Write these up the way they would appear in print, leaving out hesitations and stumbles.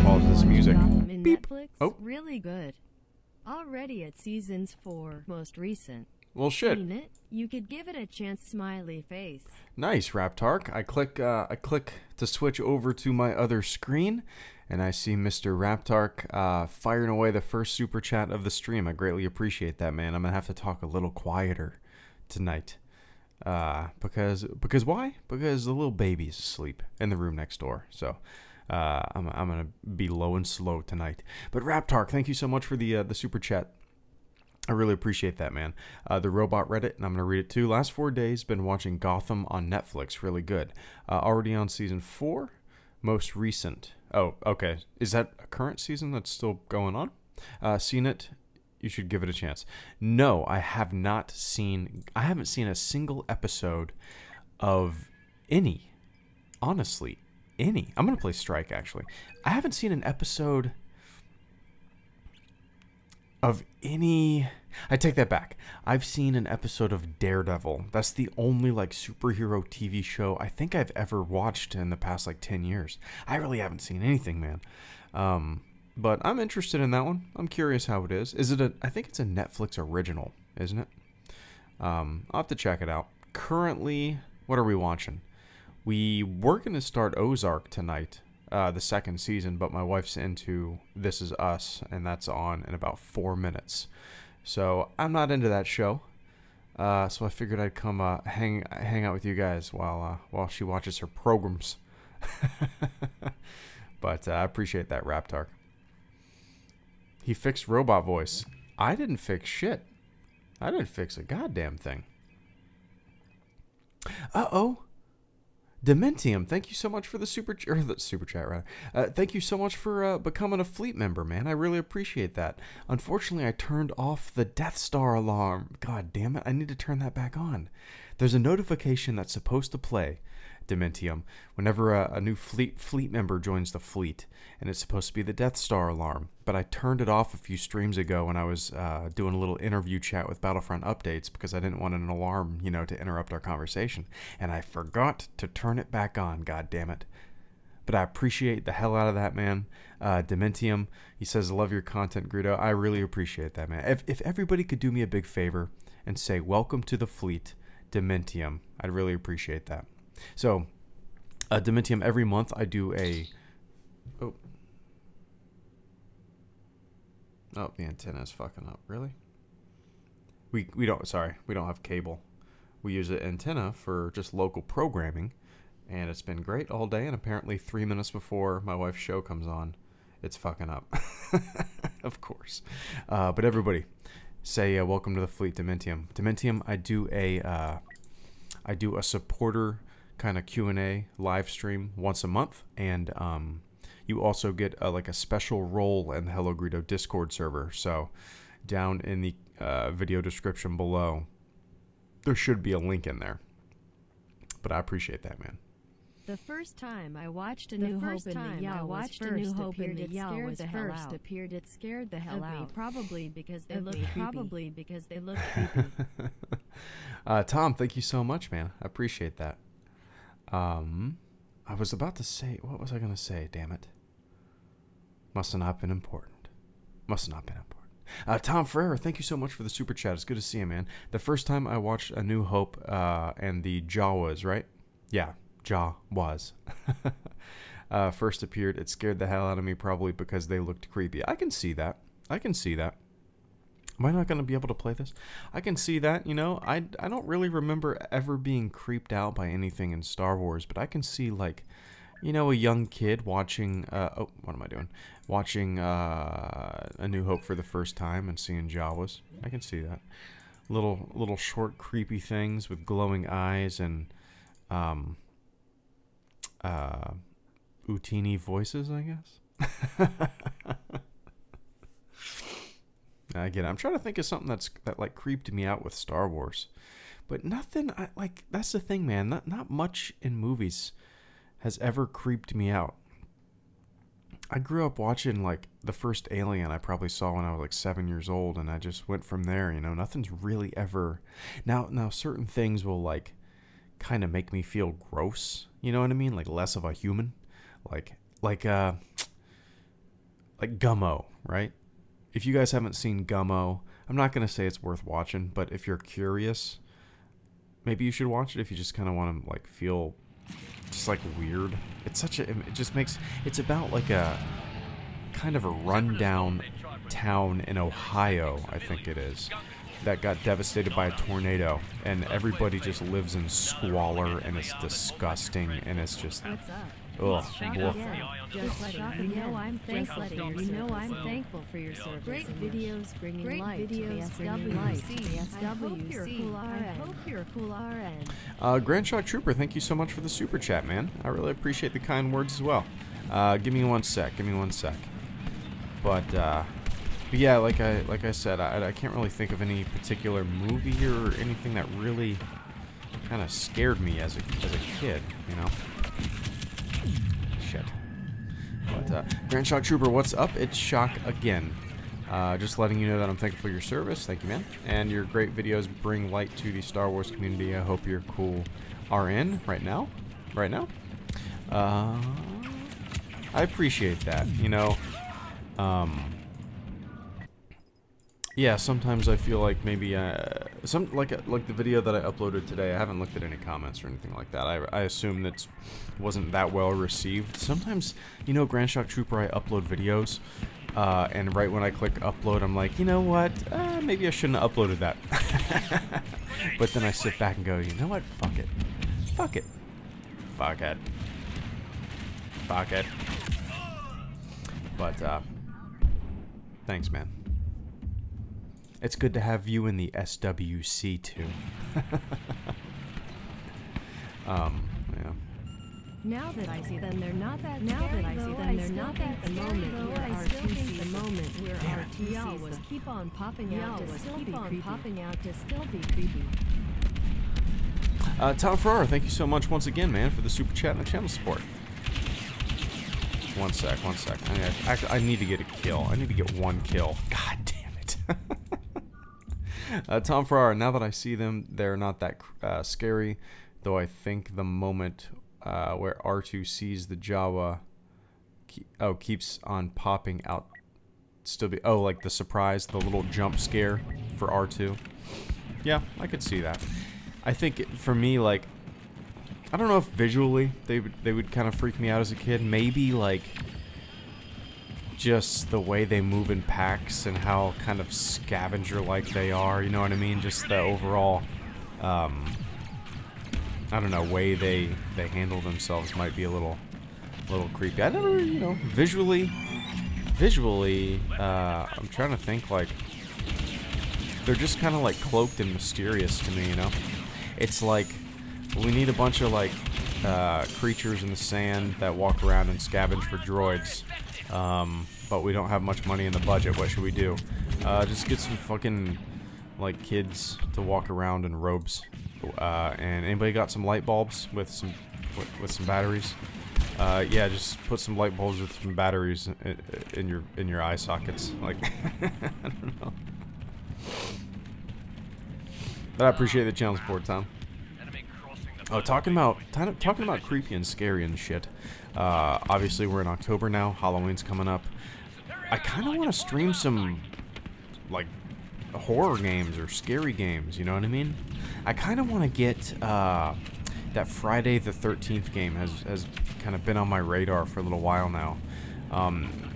pause this music. In Beep. Netflix, Oh. really good. Already at seasons 4, most recent. Well, shit. Seen it? You could give it a chance. Smiley face. Nice, Raptark. I click to switch over to my other screen, and I see Mr. Raptark firing away the first super chat of the stream. I greatly appreciate that, man. I'm gonna have to talk a little quieter tonight. Because why? Because the little baby's asleep in the room next door. So I'm gonna be low and slow tonight. But Raptark, thank you so much for the super chat. I really appreciate that, man. The robot read it, and I'm going to read it too. Last 4 days, been watching Gotham on Netflix. Really good. Already on season 4. Most recent. Oh, okay. Is that a current season that's still going on? Seen it? You should give it a chance. No, I have not seen... I haven't seen a single episode of any. Honestly, any. I'm going to play Strike, actually. I haven't seen an episode... of any... I take that back. I've seen an episode of Daredevil. That's the only like superhero TV show I think I've ever watched in the past like 10 years. I really haven't seen anything, man. But I'm interested in that one. I'm curious how it is. Is it a... I think it's a Netflix original, isn't it? I'll have to check it out. Currently, what are we watching? We were going to start Ozark tonight. The second season, but my wife's into This Is Us, and that's on in about 4 minutes. So I'm not into that show. So I figured I'd come hang out with you guys while she watches her programs. But I appreciate that, Raptark. He fixed robot voice. I didn't fix shit. I didn't fix a goddamn thing. Uh-oh. Dementium, thank you so much for the super chat, rather. Thank you so much for becoming a fleet member, man. I really appreciate that. Unfortunately, I turned off the Death Star alarm. God damn it, I need to turn that back on. There's a notification that's supposed to play, Dementium, whenever a new fleet member joins the fleet, and it's supposed to be the Death Star alarm. But I turned it off a few streams ago when I was doing a little interview chat with Battlefront Updates because I didn't want an alarm, you know, to interrupt our conversation. And I forgot to turn it back on, god damn it. But I appreciate the hell out of that, man. Dementium, he says, love your content, Greedo. I really appreciate that, man. If everybody could do me a big favor and say, welcome to the fleet, Dementium, I'd really appreciate that. So, Dementium, every month I do a... Oh, the antenna is fucking up. Really? We don't have cable. We use an antenna for just local programming, and it's been great all day, and apparently 3 minutes before my wife's show comes on, it's fucking up. Of course. But everybody, say welcome to the fleet, Dementium. Dementium, I do a supporter kind of Q&A live stream once a month, and you also get like a special role in the Hello Greedo Discord server. So down in the video description below, there should be a link in there. But I appreciate that, man. The first time I watched A New Hope in the Yell it scared the hell out. Probably because they look creepy. Tom, thank you so much, man. I appreciate that. I was about to say, what was I going to say? Damn it. Must have not been important. Must have not been important. Tom Ferrer, thank you so much for the super chat. It's good to see you, man. The first time I watched A New Hope and the Jawas, right? Yeah, Jawas. First appeared, it scared the hell out of me, probably because they looked creepy. I can see that. I can see that. Am I not going to be able to play this? I can see that, you know. I don't really remember ever being creeped out by anything in Star Wars, but I can see, like, you know, a young kid watching, oh, what am I doing? Watching A New Hope for the first time and seeing Jawas. I can see that. Little short, creepy things with glowing eyes and, Utini voices, I guess. I get it. I'm trying to think of something that like creeped me out with Star Wars, but nothing. Like that's the thing, man. Not much in movies has ever creeped me out. I grew up watching like the first Alien. I probably saw when I was like 7 years old, and I just went from there. You know, nothing's really ever. Now certain things will like kind of make me feel gross. You know what I mean? Like less of a human. Like like Gummo, right? If you guys haven't seen Gummo, I'm not gonna say it's worth watching, but if you're curious, maybe you should watch it if you just kind of want to like feel just like weird. It's such a, it just makes, it's about like a kind of a rundown town in Ohio, I think it is, that got devastated by a tornado, and everybody just lives in squalor, and it's disgusting, and it's just, ugh. I'm thankful for your service. Great videos bringing light to the SWTOR. I hope you're a cool RN. Grand Shock Trooper, thank you so much for the super chat, man. I really appreciate the kind words as well. Give me one sec. But yeah, like I said, I can't really think of any particular movie or anything that really kind of scared me as a kid, you know. Shit. But Grand Shock Trooper, what's up? It's Shock again. Just letting you know that I'm thankful for your service. Thank you, man. And your great videos bring light to the Star Wars community. I hope you're cool. RN right now. I appreciate that. You know. Yeah, sometimes I feel like maybe like the video that I uploaded today, I haven't looked at any comments or anything like that. I assume that wasn't that well received. Sometimes, you know, Grand Shock Trooper, I upload videos, and right when I click upload, I'm like, you know what? Maybe I shouldn't have uploaded that. But then I sit back and go, you know what? Fuck it. But thanks, man. It's good to have you in the SWC too. Yeah. Now that I see them, they're not that. Now that I see them, they're not that. The moment where R2 the moment where R2 was keep on popping out to still be creepy. Tom Ferrara, thank you so much once again, man, for the super chat and the channel support. One sec. I need to get a kill. I need to get one kill. God damn it. Tom Ferrara, now that I see them, they're not that scary, though I think the moment where R2 sees the Jawa keeps on popping out, like the surprise, the little jump scare for R2. Yeah, I could see that. I think for me, like, I don't know if visually they would kind of freak me out as a kid. Maybe like just the way they move in packs and how kind of scavenger-like they are. You know what I mean? Just the overall, I don't know, way they handle themselves might be a little creepy. I never, you know, visually, I'm trying to think, like, they're just kind of like cloaked and mysterious to me, you know? It's like, we need a bunch of like creatures in the sand that walk around and scavenge for droids, but we don't have much money in the budget. What should we do? Just get some fucking like kids to walk around in robes. And anybody got some light bulbs with some batteries? Yeah, just put some light bulbs with some batteries in your eye sockets. Like, I don't know. But I appreciate the channel support, Tom. Oh, talking about creepy and scary and shit. Obviously, we're in October now. Halloween's coming up. I kind of want to stream some like horror games or scary games. You know what I mean? I kind of want to get that Friday the 13th game has kind of been on my radar for a little while now.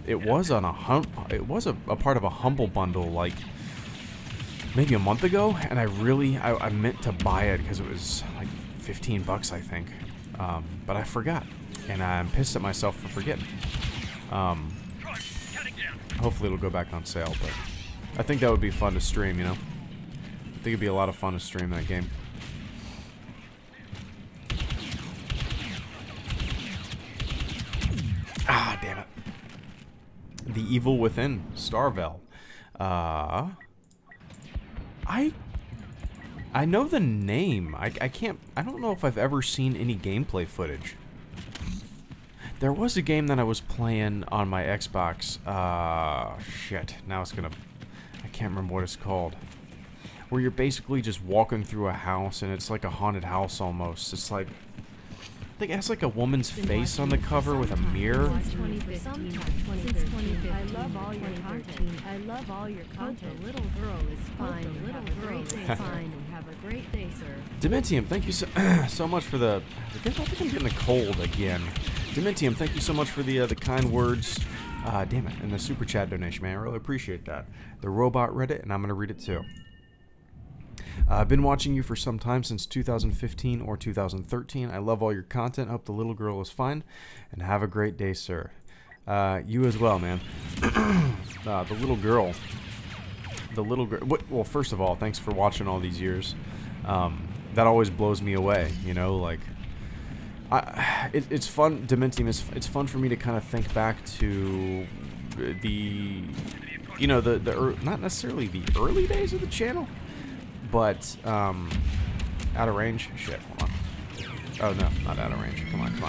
It was on a part of a Humble Bundle like maybe a month ago, and I meant to buy it because it was like $15, I think, but I forgot, and I'm pissed at myself for forgetting. Hopefully it'll go back on sale, but I think that would be fun to stream, you know? I think it'd be a lot of fun to stream that game. Ah, damn it. The Evil Within, Starvel. I know the name. I don't know if I've ever seen any gameplay footage. There was a game that I was playing on my Xbox. Shit. Now I can't remember what it's called. Where you're basically just walking through a house and it's like a haunted house almost. It's like, think it has like a woman's face on the cover with a mirror. I love all your content. I love all your content. The little girl is fine. The little girl is fine. Have a great day, sir. Dementium, thank you so much for the. I think I'm getting a cold again. Dementium, thank you so much for the kind words. Damn it, and the super chat donation, man. I really appreciate that. The robot read it, and I'm gonna read it too. I've been watching you for some time, since 2015 or 2013. I love all your content. Hope the little girl is fine, and have a great day, sir. You as well, man. The little girl. The little girl. Well, first of all, thanks for watching all these years. That always blows me away, you know, like. It's fun, Dementium, it's fun for me to kind of think back to the, you know, not necessarily the early days of the channel, but, out of range, shit, hold on. Oh, no, not out of range, come on,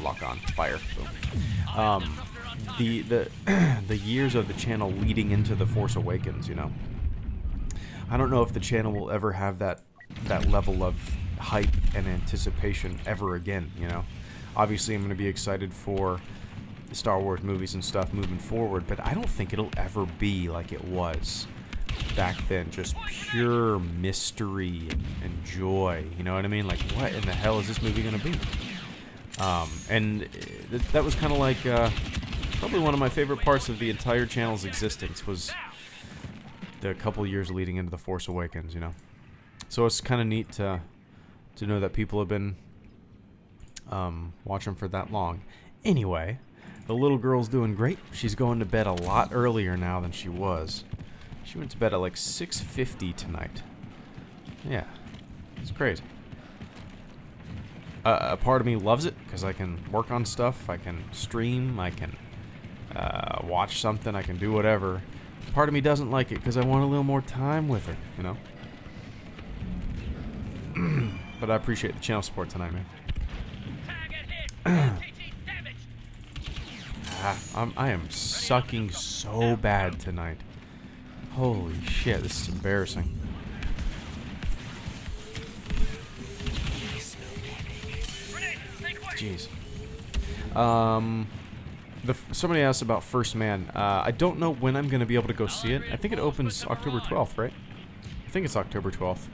lock on, fire, boom. The years of the channel leading into The Force Awakens, you know. I don't know if the channel will ever have that level of hype and anticipation ever again, you know. Obviously I'm going to be excited for the Star Wars movies and stuff moving forward, but I don't think it'll ever be like it was back then, just pure mystery and joy, you know what I mean? Like, what in the hell is this movie going to be? And that was kind of like probably one of my favorite parts of the entire channel's existence, was the couple years leading into The Force Awakens, you know. So it's kind of neat to know that people have been watching for that long. Anyway, the little girl's doing great. She's going to bed a lot earlier now than she was. She went to bed at like 6:50 tonight. Yeah, it's crazy. A part of me loves it because I can work on stuff, I can stream, I can watch something, I can do whatever. Part of me doesn't like it because I want a little more time with her, you know? But I appreciate the channel support tonight, man. I am sucking so bad tonight. Holy shit, this is embarrassing. Jeez. Somebody asked about First Man. I don't know when I'm going to be able to go see it. I think it opens October 12th, right? I think it's October 12th.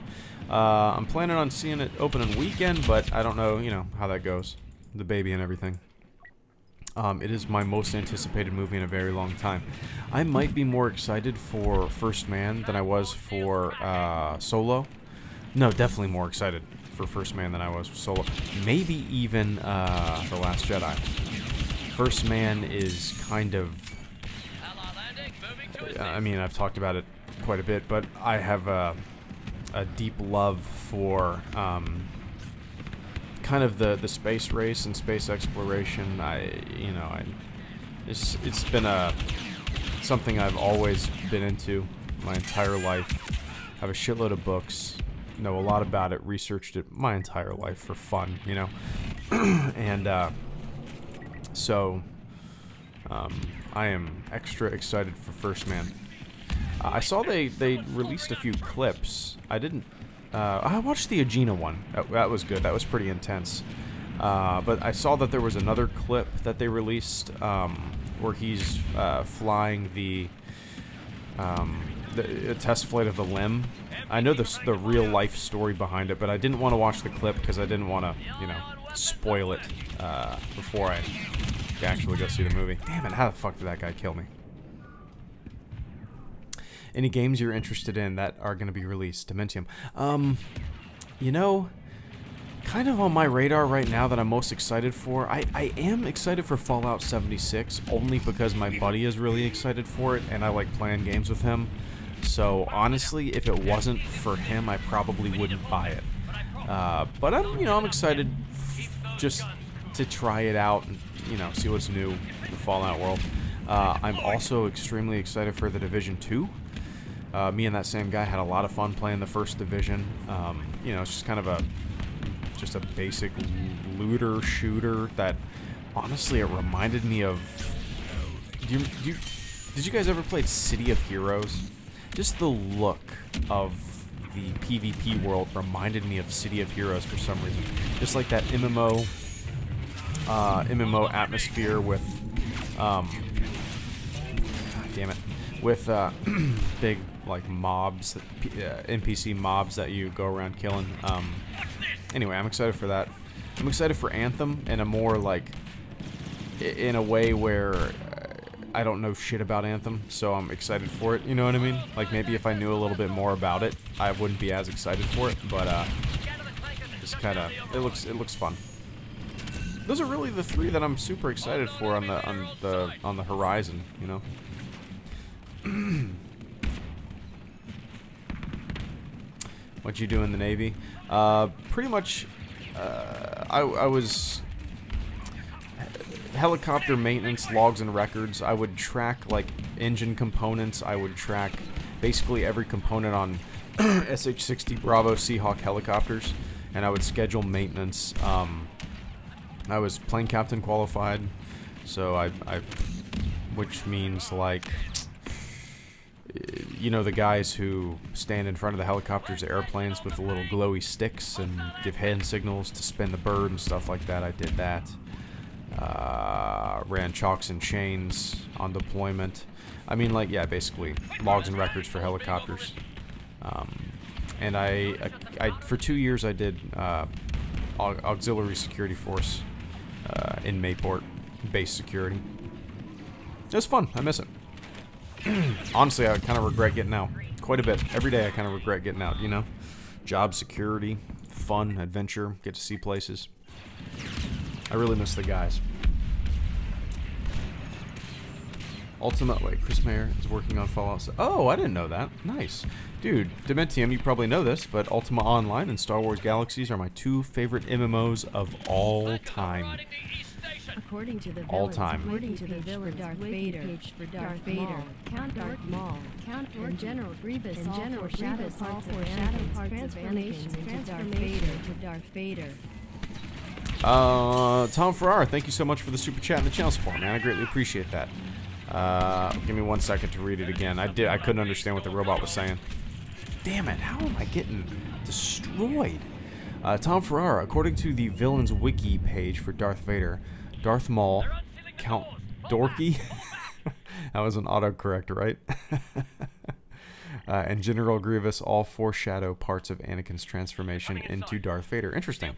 I'm planning on seeing it open on weekend, but I don't know, you know, how that goes. The baby and everything. It is my most anticipated movie in a very long time. I might be more excited for First Man than I was for Solo. No, definitely more excited for First Man than I was for Solo. Maybe even The Last Jedi. First Man is kind of... I mean, I've talked about it quite a bit, but I have a deep love for kind of the space race and space exploration. It's been something I've always been into my entire life. I have a shitload of books, know a lot about it, researched it my entire life for fun, you know. And so I am extra excited for First Man. I saw they released a few clips. I watched the Agena one. That was good. That was pretty intense. But I saw that there was another clip that they released where he's flying the test flight of the LEM. I know the real life story behind it, but I didn't want to watch the clip because I didn't want to, you know, spoil it before I actually go see the movie. Damn it! How the fuck did that guy kill me? Any games you're interested in that are going to be released? Dementium. You know, kind of on my radar right now that I'm most excited for. I am excited for Fallout 76, only because my buddy is really excited for it, and I like playing games with him. So, honestly, if it wasn't for him, I probably wouldn't buy it. But I'm excited just to try it out and, you know, see what's new in the Fallout world. I'm also extremely excited for The Division 2. Me and that same guy had a lot of fun playing the first Division. You know, it's just kind of a basic looter shooter that, honestly, it reminded me of... Did you guys ever play City of Heroes? Just the look of the PvP world reminded me of City of Heroes for some reason. Just like that MMO MMO atmosphere with, God damn it, with big like mobs, NPC mobs that you go around killing. Anyway, I'm excited for that. I'm excited for Anthem in a more like, in a way where I don't know shit about Anthem, so I'm excited for it. You know what I mean? Like maybe if I knew a little bit more about it, I wouldn't be as excited for it. But just kind of, it looks fun. Those are really the three that I'm super excited for on the horizon. You know. What you do in the Navy? Pretty much, I was helicopter maintenance logs and records. I would track like engine components. I would track basically every component on SH-60 Bravo Seahawk helicopters, and I would schedule maintenance. I was plane captain qualified, so I which means like, you know, the guys who stand in front of the helicopters, airplanes with the little glowy sticks and give hand signals to spin the bird and stuff like that. I did that. Ran chalks and chains on deployment. I mean, like, yeah, basically logs and records for helicopters. And I for 2 years I did auxiliary security force in Mayport, base security. It was fun. I miss it. Honestly, I kind of regret getting out quite a bit. Every day I kind of regret getting out, you know? Job security, fun, adventure, get to see places. I really miss the guys. Ultimately, Chris Mayer is working on Fallout. Oh, I didn't know that. Nice. Dude, Dementium, you probably know this, but Ultima Online and Star Wars Galaxies are my 2 favorite MMOs of all time. According to the all time. According to the villain Darth Vader, Count Darth Maul, Count and General Grievous, and General Grievous, all foreshadow parts of Anakin's transformation to Darth Vader. Tom Farrar, thank you so much for the super chat and the channel support, man. I greatly appreciate that. Give me 1 second to read it again. I couldn't understand what the robot was saying. Damn it! How am I getting destroyed? Tom Ferrara, according to the Villains Wiki page for Darth Vader, Darth Maul, Count Dorky, that was an autocorrect, right? And General Grievous all foreshadow parts of Anakin's transformation into Darth Vader. Interesting.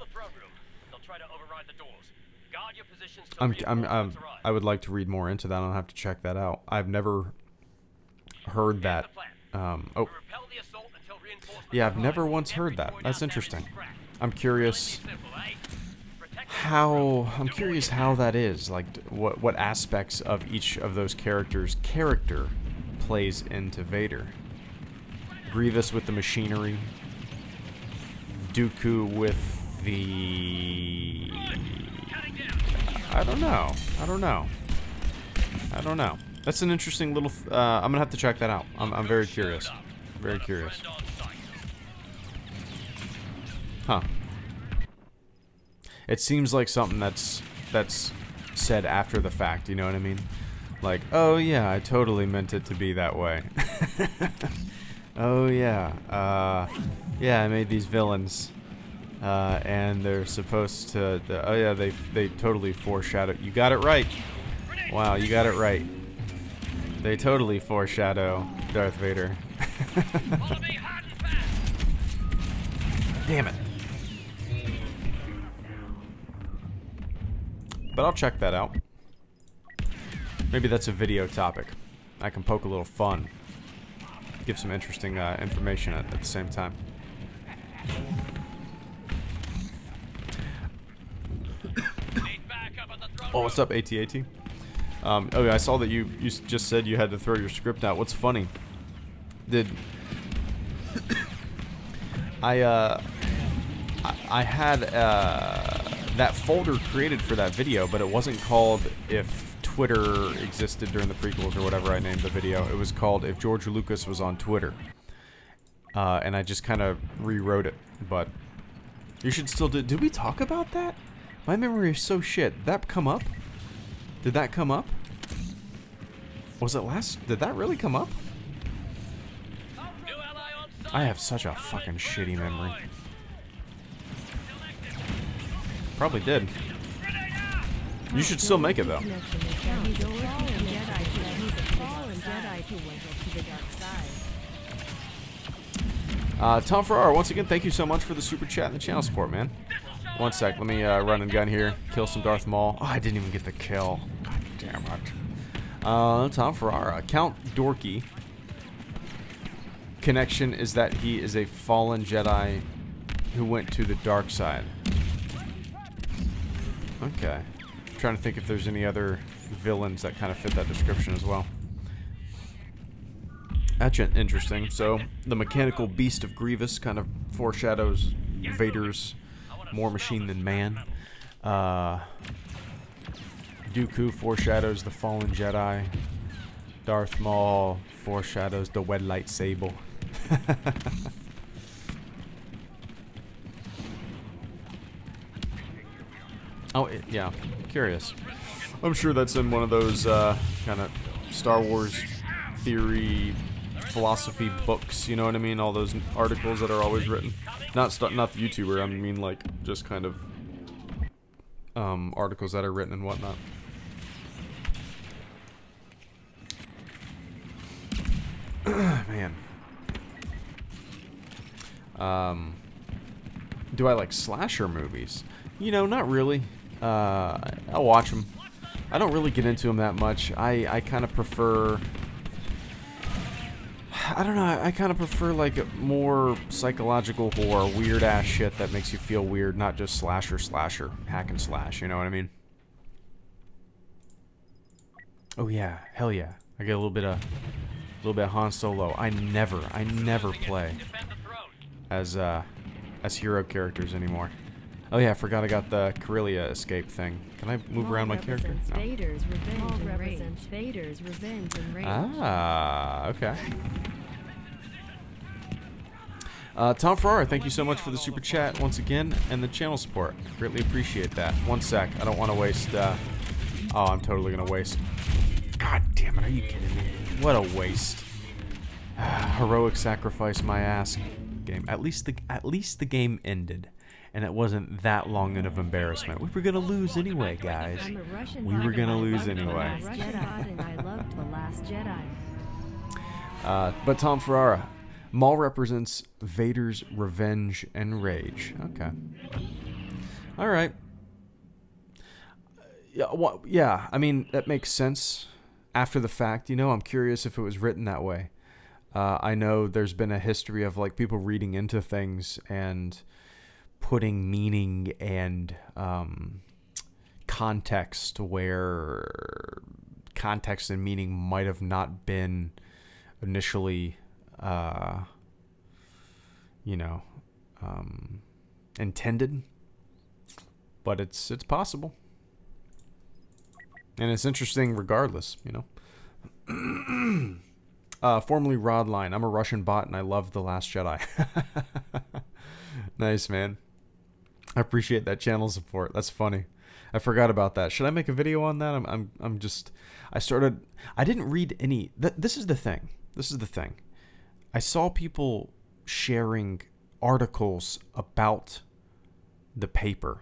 I would like to read more into that. I'll have to check that out. I've never heard that. Oh, yeah, I've never once heard that. That's interesting. I'm curious how that is. Like, what aspects of each of those characters' character plays into Vader. Grievous with the machinery. Dooku with the... I don't know. That's an interesting little... I'm gonna have to check that out. I'm very curious. Very curious. Huh. It seems like something that's said after the fact, you know what I mean? Like, oh yeah, I totally meant it to be that way. Oh yeah, yeah, I made these villains. And they're supposed to, oh yeah, they totally foreshadow. You got it right. Wow, you got it right. They totally foreshadow Darth Vader. Damn it. But I'll check that out. Maybe that's a video topic. I can poke a little fun. Give some interesting information at the same time. Oh, what's up, AT-AT? Oh yeah, I saw that you just said you had to throw your script out. What's funny? I had that folder created for that video, but it wasn't called If Twitter Existed During the Prequels or whatever I named the video. It was called If George Lucas Was on Twitter. And I just kind of rewrote it, but you should still do. Did we talk about that? My memory is so shit. Did that come up? Did that come up? Was it last? Did that really come up? I have such a fucking shitty memory. Probably did. You should still make it though. Tom Farrar, once again, thank you so much for the super chat and the channel support, man. One sec, let me run and gun here, kill some Darth Maul. Oh, I didn't even get the kill. God damn it. Tom Farrar, Count Dorky. Connection is that he is a fallen Jedi who went to the dark side. Okay. I'm trying to think if there's any other villains that kind of fit that description as well. That's interesting. So, the mechanical beast of Grievous kind of foreshadows Vader's more machine than man. Dooku foreshadows the fallen Jedi. Darth Maul foreshadows the wed lightsaber. Oh, yeah. Curious. I'm sure that's in one of those kind of Star Wars theory, philosophy books. You know what I mean? All those articles that are always written. Not the YouTuber. I mean, like, just kind of articles that are written and whatnot. Man. Do I like slasher movies? You know, not really. I'll watch them. I don't really get into them that much. I kind of prefer... I don't know, I kind of prefer like more psychological horror, weird ass shit that makes you feel weird, not just slasher, hack and slash, you know what I mean? Oh yeah, hell yeah. I get a little bit of Han Solo. I never play as hero characters anymore. Oh yeah, I forgot I got the Corellia escape thing. Can I move around my character? No. Ah, okay. Tom Farrar, thank you so much for the super chat once again and the channel support. Greatly appreciate that. One sec, I don't want to waste. Oh, I'm totally gonna waste. God damn it! Are you kidding me? What a waste. Heroic sacrifice, my ass. Game. At least the game ended. And it wasn't that long of embarrassment. We were gonna lose anyway, guys. We were gonna lose anyway. But Tom Ferrara, Maul represents Vader's revenge and rage. Okay. All right. Yeah. Well, yeah. I mean, that makes sense after the fact. You know, I'm curious if it was written that way. I know there's been a history of like people reading into things and putting meaning and context where context and meaning might have not been initially, intended, but it's possible, and it's interesting regardless, you know. Formerly Rodline. I'm a Russian bot and I love The Last Jedi. Nice, man. I appreciate that channel support. That's funny. I forgot about that. Should I make a video on that? I didn't read any. This is the thing. I saw people sharing articles about the paper.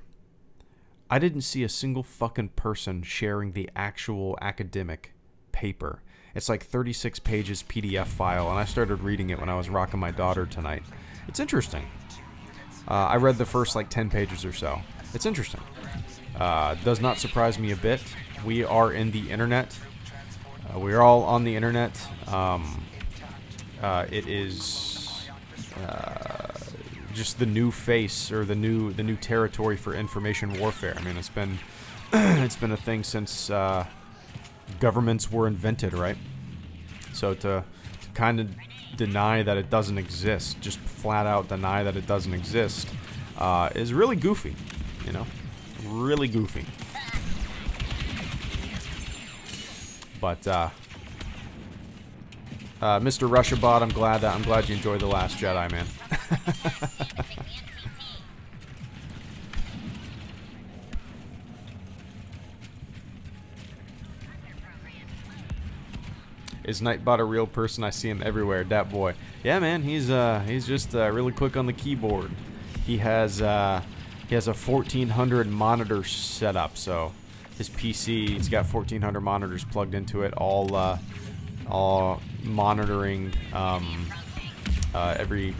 I didn't see a single fucking person sharing the actual academic paper. It's like 36 pages PDF file, and I started reading it when I was rocking my daughter tonight. It's interesting. I read the first like 10 pages or so. It's interesting. Does not surprise me a bit. We are in the internet. We are all on the internet. It is just the new face or the new territory for information warfare. I mean, it's been it's been a thing since governments were invented, right? So to kind of deny that it doesn't exist, just flat out deny that it doesn't exist, is really goofy, you know, really goofy. But Mr. Rushabot, I'm glad you enjoyed The Last Jedi, man. Is Nightbot a real person? I see him everywhere. Dat boy. Yeah, man. He's just really quick on the keyboard. He has a 1400 monitor setup, so his PC. He's got 1,400 monitors plugged into it, all monitoring every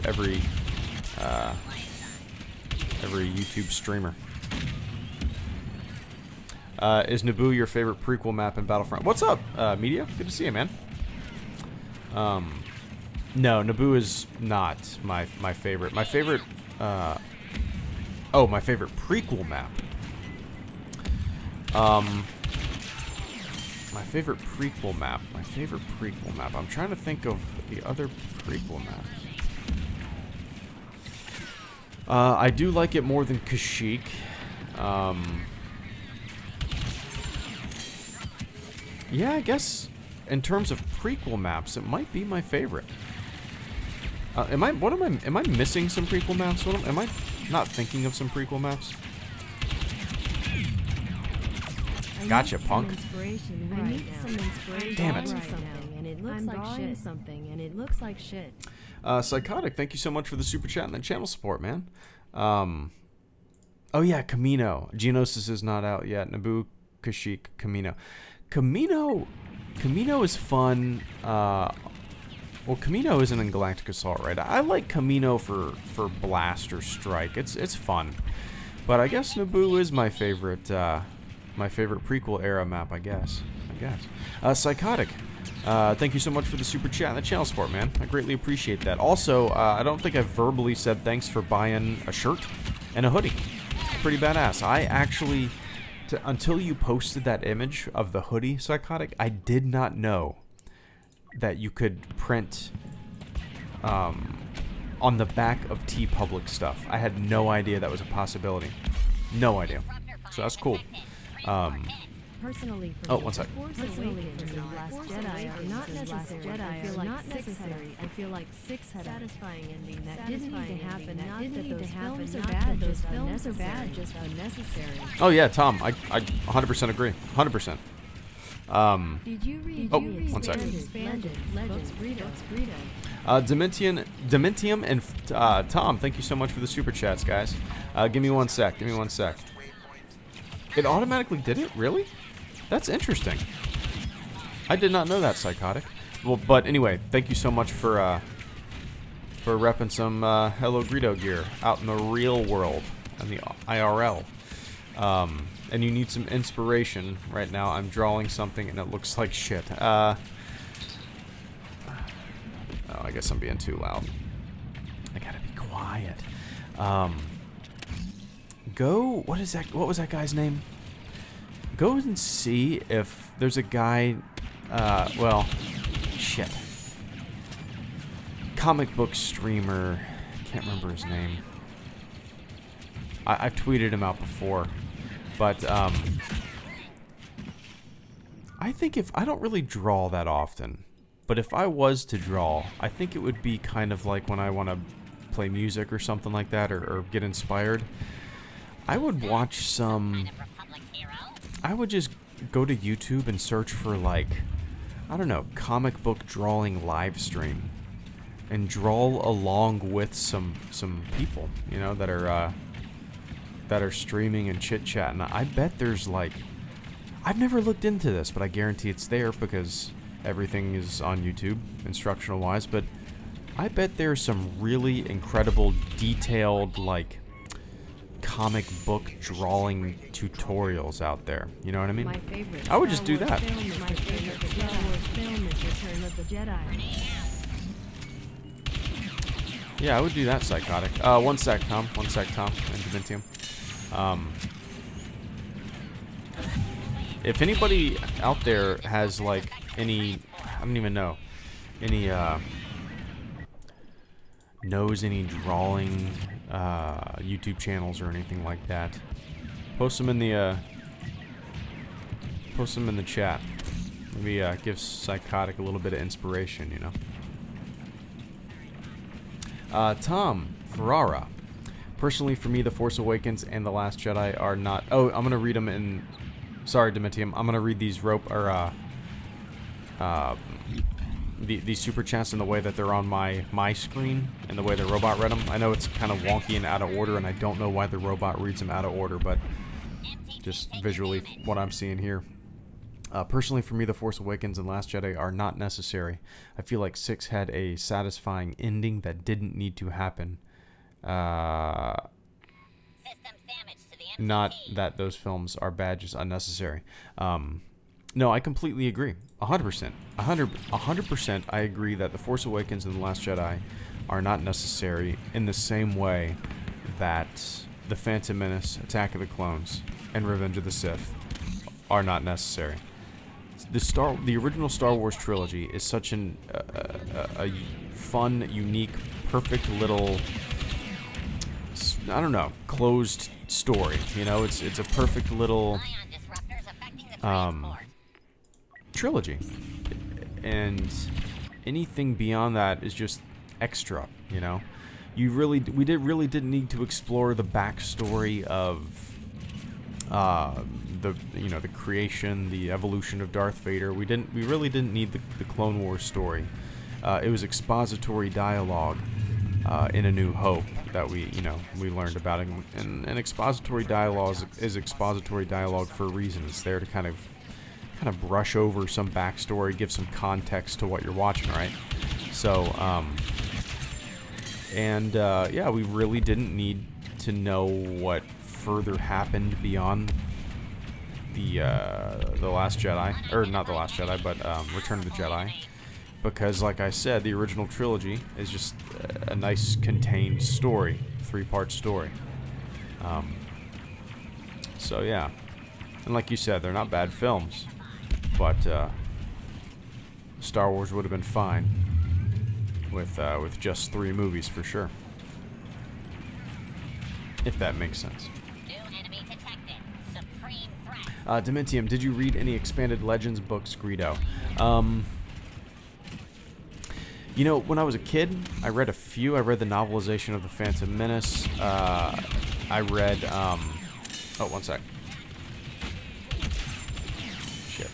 YouTube streamer. Is Naboo your favorite prequel map in Battlefront? What's up, Media? Good to see you, man. No, Naboo is not my favorite. My favorite, my favorite prequel map. My favorite prequel map. My favorite prequel map. I'm trying to think of the other prequel maps. I do like it more than Kashyyyk. Yeah, I guess in terms of prequel maps, it might be my favorite. Am I missing some prequel maps? Am I not thinking of some prequel maps? Gotcha, punk. Damn it. Psychotic, thank you so much for the super chat and the channel support, man. Oh yeah, Camino. Geonosis is not out yet. Naboo, Kashyyyk, Camino. Camino is fun. Well, Camino isn't in Galactic Assault, right? I like Camino for Blast or Strike. It's fun. But I guess Naboo is my favorite prequel era map, I guess. Psychotic. Thank you so much for the super chat and the channel support, man. I greatly appreciate that. Also, I don't think I've verbally said thanks for buying a shirt and a hoodie. Pretty badass. I actually, until you posted that image of the hoodie, Psychotic, I did not know that you could print on the back of TeePublic stuff. I had no idea that was a possibility. No idea. So that's cool. Personally, oh, one sec. I feel like 6 had a satisfying ending that didn't need to happen. Not that those films are bad, those films are bad, just unnecessary. Oh yeah, Tom, I 100% agree. 100%. Did you read? Oh, one second. Dementium and Tom, thank you so much for the super chats, guys. Give me one sec. Give me one sec. It automatically did it? Really? That's interesting. I did not know that, Psychotic. Well, but anyway, thank you so much for repping some Hello Greedo gear out in the real world, in the IRL. And you need some inspiration right now. I'm drawing something and it looks like shit. Oh, I guess I'm being too loud. I gotta be quiet. Go. What is that? What was that guy's name? Go and see if there's a guy. Well, shit. Comic book streamer. Can't remember his name. I've tweeted him out before, but I think I don't really draw that often, but if I was to draw, I think it would be kind of like when I want to play music or something like that, or get inspired. I would watch some. I would just go to YouTube and search for, like, I don't know, comic book drawing live stream, and draw along with some people, you know, that are streaming and chit chatting. I bet there's, like, I've never looked into this, but I guarantee it's there because everything is on YouTube, instructional wise. But I bet there's some really incredible, detailed, like, comic book drawing tutorials out there. You know what I mean? I would just do that. Yeah, I would do that, Psychotic. One sec, Tom. One sec, Tom. And Dementium. If anybody out there has, like, any, I don't even know, any, knows any drawing YouTube channels or anything like that, post them in the chat. Maybe give Psychotic a little bit of inspiration, you know. Tom Ferrara. Personally, for me, The Force Awakens and The Last Jedi are not. Oh, I'm gonna read them in. Sorry, Dementium. I'm gonna read these these super chats in the way that they're on my screen and the way the robot read them. I know it's kind of wonky and out of order, and I don't know why the robot reads them out of order, but just visually what I'm seeing here. Personally, for me, The Force Awakens and Last Jedi are not necessary. I feel like 6 had a satisfying ending that didn't need to happen. Not that those films are bad, just unnecessary. No, I completely agree. 100%. 100% I agree that The Force Awakens and The Last Jedi are not necessary in the same way that The Phantom Menace, Attack of the Clones, and Revenge of the Sith are not necessary. The original Star Wars trilogy is such a fun, unique, perfect little, I don't know, closed story. You know, it's a perfect little trilogy, and anything beyond that is just extra. You know, we really didn't need to explore the backstory of the creation, the evolution of Darth Vader. We really didn't need the Clone Wars story. It was expository dialogue in A New Hope that we learned about it. And expository dialogue is expository dialogue for a reason. It's there to kind of brush over some backstory, give some context to what you're watching, right? So, yeah, we really didn't need to know what further happened beyond the Last Jedi, or not the Last Jedi, but Return of the Jedi, because, like I said, the original trilogy is just a nice contained story, 3-part story. So yeah, and like you said, they're not bad films, but Star Wars would have been fine with just 3 movies for sure, if that makes sense. Dementium, did you read any expanded Legends books, Greedo? You know, when I was a kid, I read a few. I read the novelization of The Phantom Menace. I read, oh, one sec. Shit.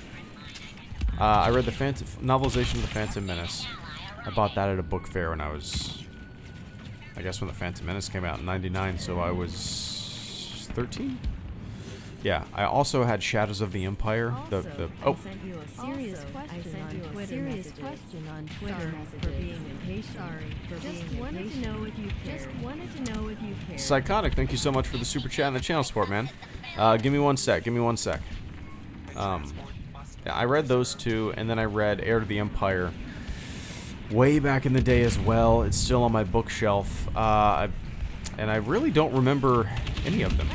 I read the novelization of The Phantom Menace. I bought that at a book fair when I was, I guess when The Phantom Menace came out in '99, so I was 13? Yeah, I also had Shadows of the Empire. I sent you a serious question on Twitter for being impatient. Sorry for being impatient. Just wanted to know if you cared. Psychotic, thank you so much for the super chat and the channel support, man. Give me one sec. Yeah, I read those 2, and then I read Heir to the Empire way back in the day as well. It's still on my bookshelf, and I really don't remember any of them.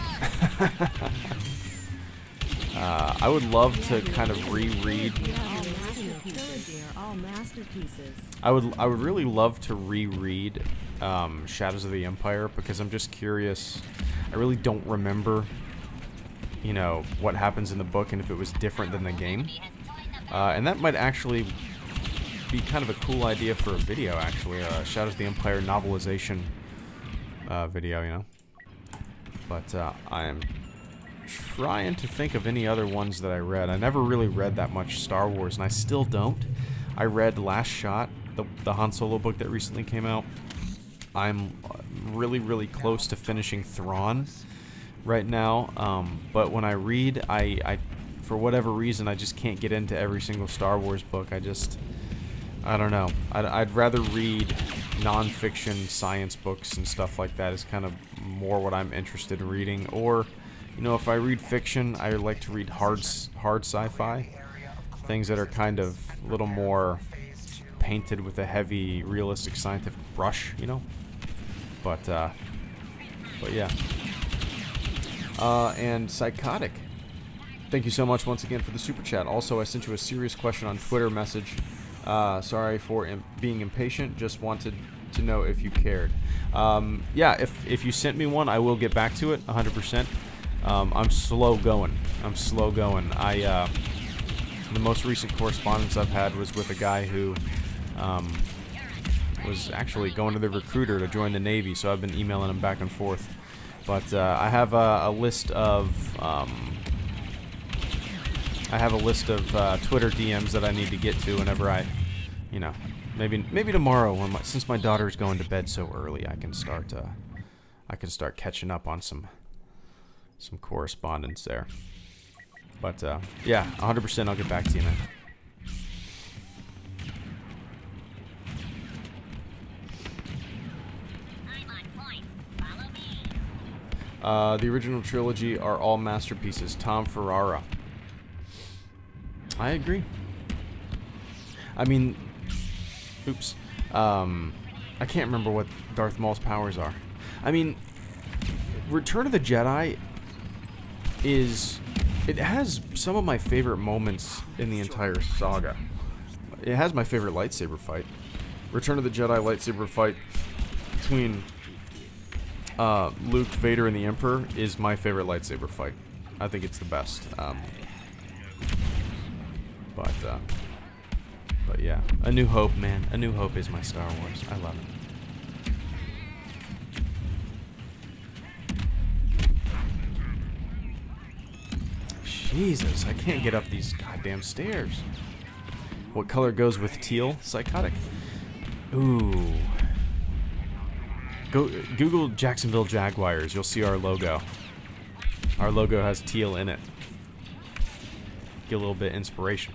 I would love to kind of reread. I would really love to reread Shadows of the Empire, because I'm just curious. I really don't remember, you know, what happens in the book and if it was different than the game. And that might actually be kind of a cool idea for a video, actually. Shadows of the Empire novelization video, you know. But I am trying to think of any other ones that I read. I never really read that much Star Wars, and I still don't. I read Last Shot, the Han Solo book that recently came out. I'm really close to finishing Thrawn right now, but when I read, I for whatever reason, I just can't get into every single Star Wars book. I don't know. I'd rather read non-fiction science books and stuff like that. Is kind of more what I'm interested in reading. Or, you know, if I read fiction, I like to read hard sci-fi, things that are kind of a little more painted with a heavy, realistic, scientific brush, you know. But yeah. And Psychotic, thank you so much once again for the super chat. Also, I sent you a serious question on Twitter message. Sorry for being impatient. Just wanted to know if you cared. Yeah, if you sent me one, I will get back to it 100%. I'm slow going. The most recent correspondence I've had was with a guy who was actually going to the recruiter to join the Navy, so I've been emailing him back and forth. But I have a list of Twitter DMs that I need to get to whenever I, you know, maybe tomorrow, since my daughter's going to bed so early, I can start catching up on some some correspondence there. But yeah, 100%. I'll get back to you, man. The original trilogy are all masterpieces. Tom Ferrara. I agree. I mean, oops. I can't remember what Darth Maul's powers are. I mean, Return of the Jedi it has some of my favorite moments in the entire saga. It has my favorite lightsaber fight. Return of the Jedi lightsaber fight between Luke, Vader, and the Emperor is my favorite lightsaber fight. I think it's the best. But yeah, A New Hope, man. A New Hope is my Star Wars. I love it. Jesus, I can't get up these goddamn stairs. What color goes with teal? Psychotic. Ooh. Go Google Jacksonville Jaguars. You'll see our logo. Our logo has teal in it. Get a little bit of inspiration.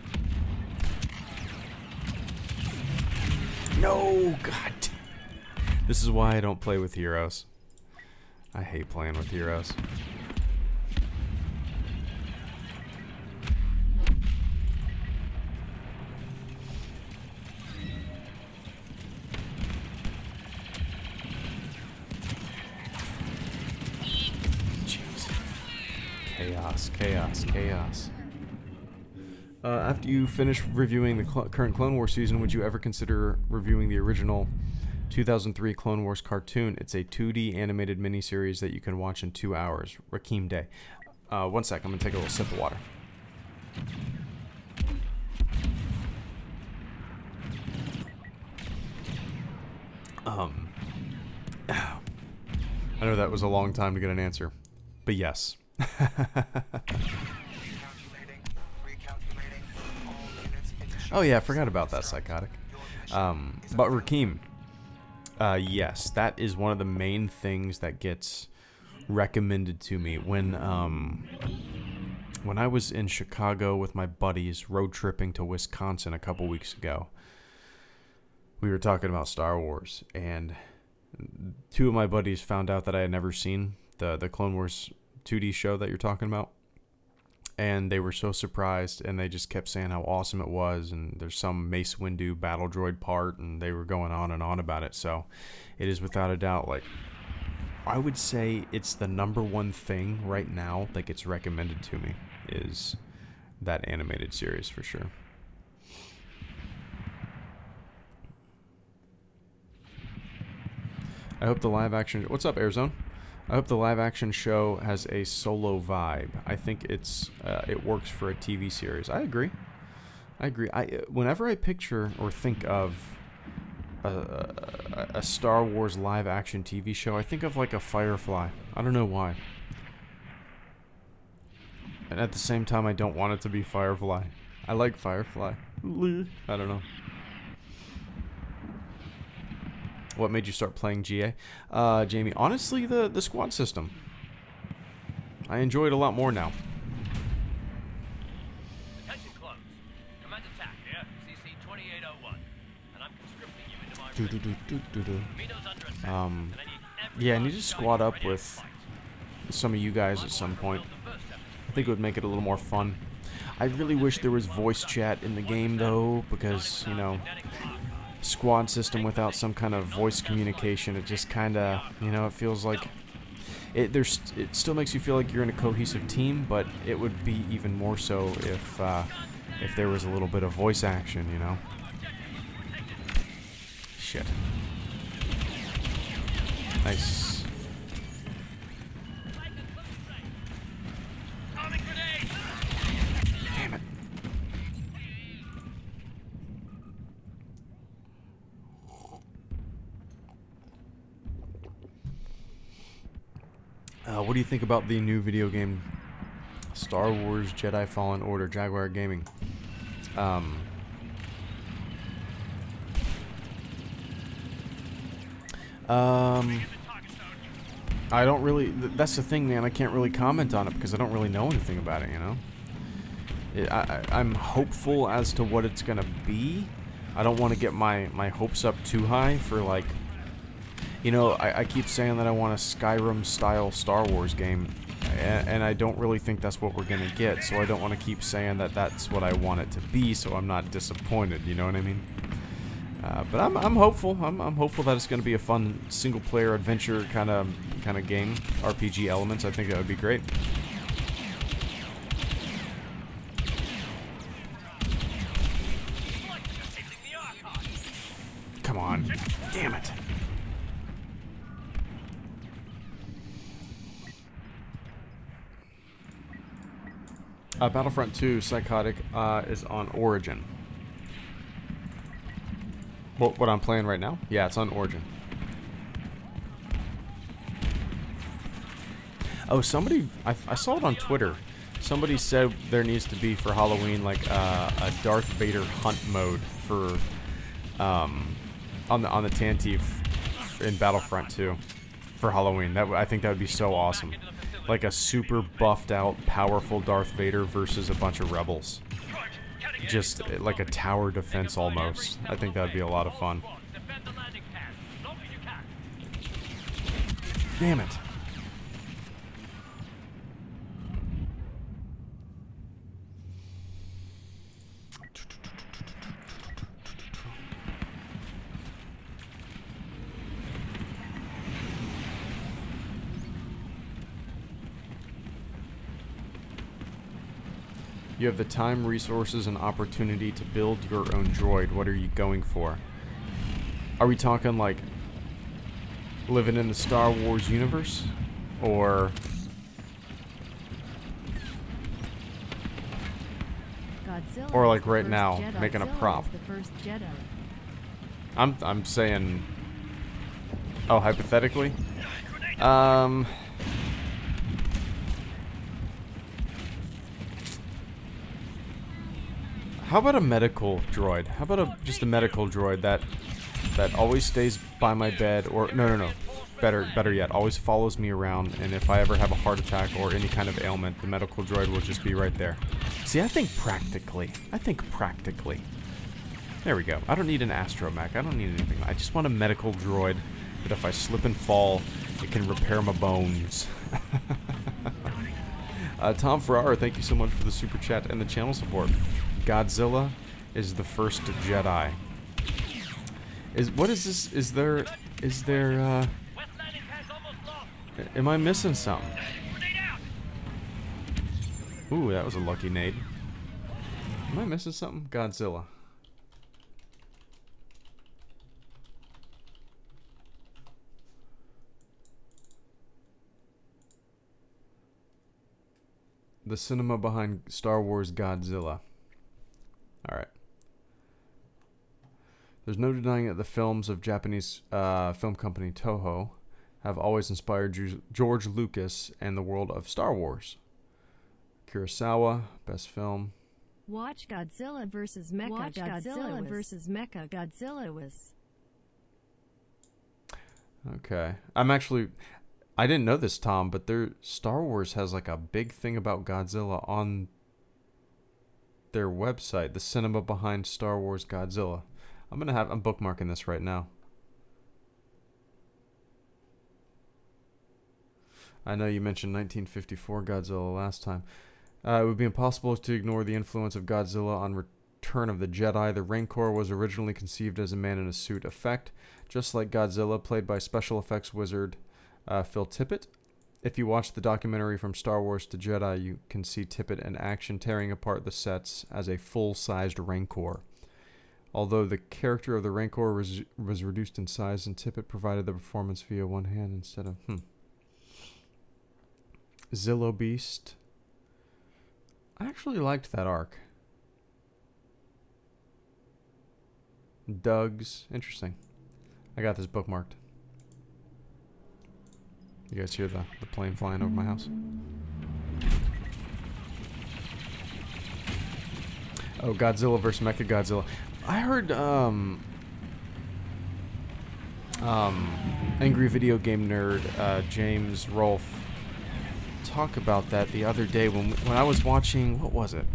No, God. This is why I don't play with heroes. I hate playing with heroes. Chaos, chaos, chaos. After you finish reviewing the current Clone Wars season, would you ever consider reviewing the original 2003 Clone Wars cartoon? It's a 2D animated miniseries that you can watch in 2 hours. Rakeem Day. One sec, I'm gonna take a little sip of water. I know that was a long time to get an answer, but yes. Oh yeah, I forgot about that, Psychotic. But Rakeem, yes, that is one of the main things that gets recommended to me when I was in Chicago with my buddies road tripping to Wisconsin a couple weeks ago. We were talking about Star Wars, and two of my buddies found out that I had never seen the Clone Wars 2D show that you're talking about, and they were so surprised, and they just kept saying how awesome it was, and there's some Mace Windu battle droid part, and they were going on and on about it. So it is without a doubt, like, I would say it's the #1 thing right now that gets recommended to me is that animated series for sure. I hope the live action... What's up, Airzone? I hope the live action show has a solo vibe. I think it works for a TV series. I agree. Whenever I picture or think of a Star Wars live action TV show, I think of like a Firefly. I don't know why. And at the same time, I don't want it to be Firefly. I like Firefly. I don't know. What made you start playing GA? Jamie, honestly, the squad system. I enjoy it a lot more now. Attention close. Command attack here, CC 2801. And I'm conscripting you into my yeah, I need to squad up with some of you guys at some point. I think it would make it a little more fun. I really wish there was voice chat in the game, though, because, you know, squad system without some kind of voice communication, it just kind of, you know, it feels like it still makes you feel like you're in a cohesive team, but it would be even more so if there was a little bit of voice action, you know. Shit. Nice. Damn it. What do you think about the new video game Star Wars Jedi Fallen Order, Jaguar Gaming? I don't really... That's the thing, man. I can't really comment on it because I don't really know anything about it, you know? I'm hopeful as to what it's going to be. I don't want to get my hopes up too high for, like... You know, I keep saying that I want a Skyrim-style Star Wars game, and I don't really think that's what we're going to get, so I don't want to keep saying that that's what I want it to be, so I'm not disappointed, you know what I mean? But I'm hopeful. I'm hopeful that it's going to be a fun single-player adventure kind of game, RPG elements. I think that would be great. Come on, damn it! Battlefront 2 Psychotic is on Origin. What I'm playing right now? Yeah, it's on Origin. Oh, somebody... I saw it on Twitter. Somebody said there needs to be, for Halloween, like, a Darth Vader hunt mode for... on the Tantive in Battlefront 2 for Halloween. I think that would be so awesome. Like a super buffed out, powerful Darth Vader versus a bunch of rebels. Just like a tower defense almost. I think that would be a lot of fun. Damn it. You have the time, resources, and opportunity to build your own droid. What are you going for? Are we talking like living in the Star Wars universe? Or Godzilla or like was the right first now, Jedi. making a Godzilla prop? was the first Jedi. I'm saying, oh, hypothetically? How about a medical droid? How about just a medical droid that always stays by my bed, or no. Better yet, always follows me around, and if I ever have a heart attack or any kind of ailment, the medical droid will just be right there. See, I think practically. There we go. I don't need an astromech. I don't need anything. I just want a medical droid that if I slip and fall, it can repair my bones. Tom Ferrara, thank you so much for the super chat and the channel support. Godzilla is the first Jedi. What is this? Is there am I missing something? Ooh, that was a lucky nade. Am I missing something? Godzilla. The cinema behind Star Wars Godzilla. Alright. There's no denying that the films of Japanese film company Toho have always inspired George Lucas and the world of Star Wars. Kurosawa, best film. Watch Godzilla vs. Mecha. Watch Godzilla vs. Mecha. Godzilla was... Okay. I didn't know this, Tom, but Star Wars has like a big thing about Godzilla on their website, the cinema behind Star Wars Godzilla. I'm bookmarking this right now. I know you mentioned 1954 Godzilla last time. It would be impossible to ignore the influence of Godzilla on Return of the Jedi. The Rancor was originally conceived as a man in a suit effect, just like Godzilla, played by special effects wizard Phil Tippett. If you watch the documentary From Star Wars to Jedi, you can see Tippett in action tearing apart the sets as a full-sized Rancor. Although the character of the Rancor was reduced in size, and Tippett provided the performance via one hand instead of... Zillo Beast. I actually liked that arc. Doug's. Interesting. I got this bookmarked. You guys hear the plane flying over my house? Oh, Godzilla vs. Mechagodzilla. I heard, Angry Video Game Nerd, James Rolfe, talk about that the other day when I was watching, what was it?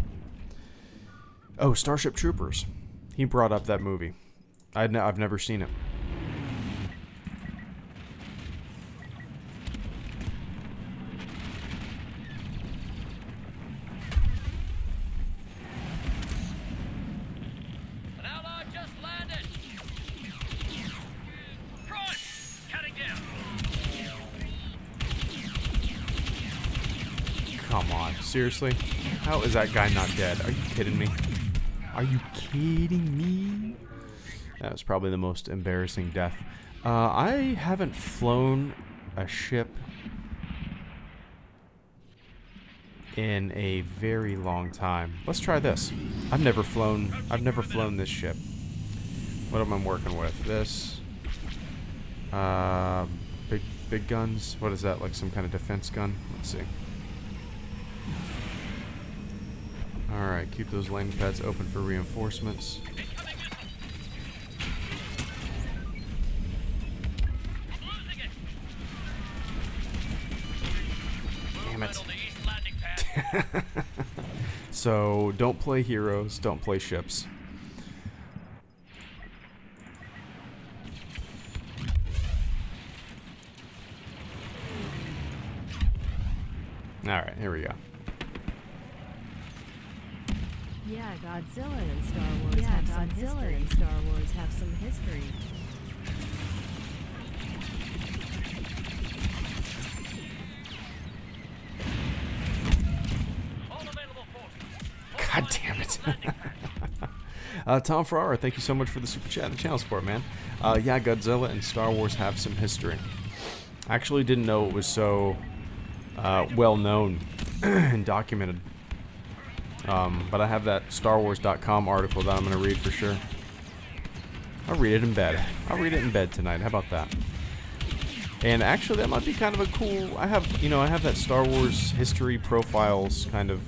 Oh, Starship Troopers. He brought up that movie. I've never seen it. An ally just landed. Prime, cutting down. Come on, seriously? How is that guy not dead? Are you kidding me? Are you kidding me? That was probably the most embarrassing death. I haven't flown a ship in a very long time. Let's try this. I've never flown this ship. What am I working with? This. Big guns. What is that? Like some kind of defense gun? Let's see. Alright, keep those landing pads open for reinforcements. Damn it. So, don't play heroes, don't play ships. Alright, here we go. Yeah, Godzilla and Star Wars have some history. And Star Wars have some history. God damn it. Tom Ferrara, thank you so much for the super chat and the channel support, man. Yeah, Godzilla and Star Wars have some history. I actually didn't know it was so well known and documented. But I have that StarWars.com article that I'm going to read for sure. I'll read it in bed. I'll read it in bed tonight. How about that? And actually, that might be kind of a cool... I have that Star Wars history profiles kind of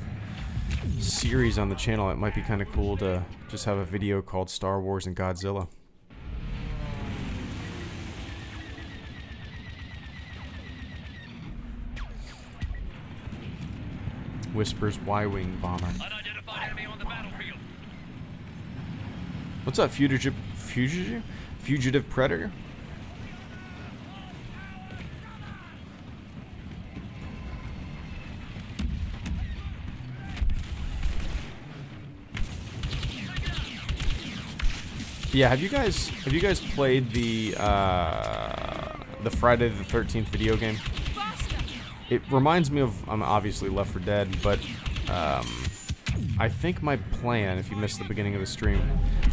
series on the channel. It might be kind of cool to just have a video called Star Wars and Godzilla. Whispers Y-Wing bomber. Unidentified enemy on the battlefield. What's up, fugitive predator? Yeah, have you guys played the Friday the 13th video game? It reminds me of, I'm obviously Left 4 Dead, but I think my plan, if you missed the beginning of the stream,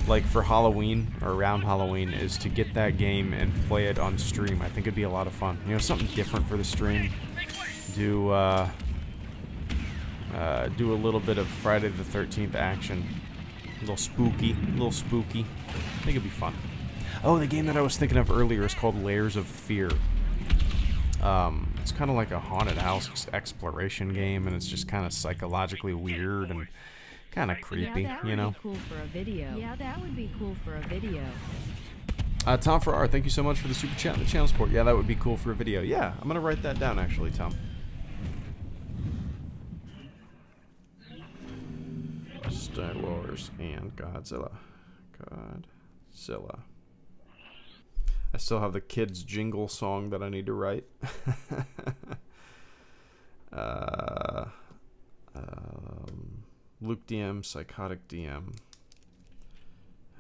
like for Halloween or around Halloween, is to get that game and play it on stream. I think it'd be a lot of fun. You know, something different for the stream. Do a little bit of Friday the 13th action. A little spooky, I think it'd be fun. Oh, the game that I was thinking of earlier is called Layers of Fear. It's kind of like a haunted house exploration game, and it's just kind of psychologically weird and kind of creepy, you know? Cool for a video. Yeah, that would be cool for a video. Tom Ferrar, thank you so much for the super chat and the channel support. Yeah, that would be cool for a video. Yeah, I'm gonna write that down actually, Tom. Star Wars and Godzilla. Godzilla. I still have the kids jingle song that I need to write. Luke DM, Psychotic DM.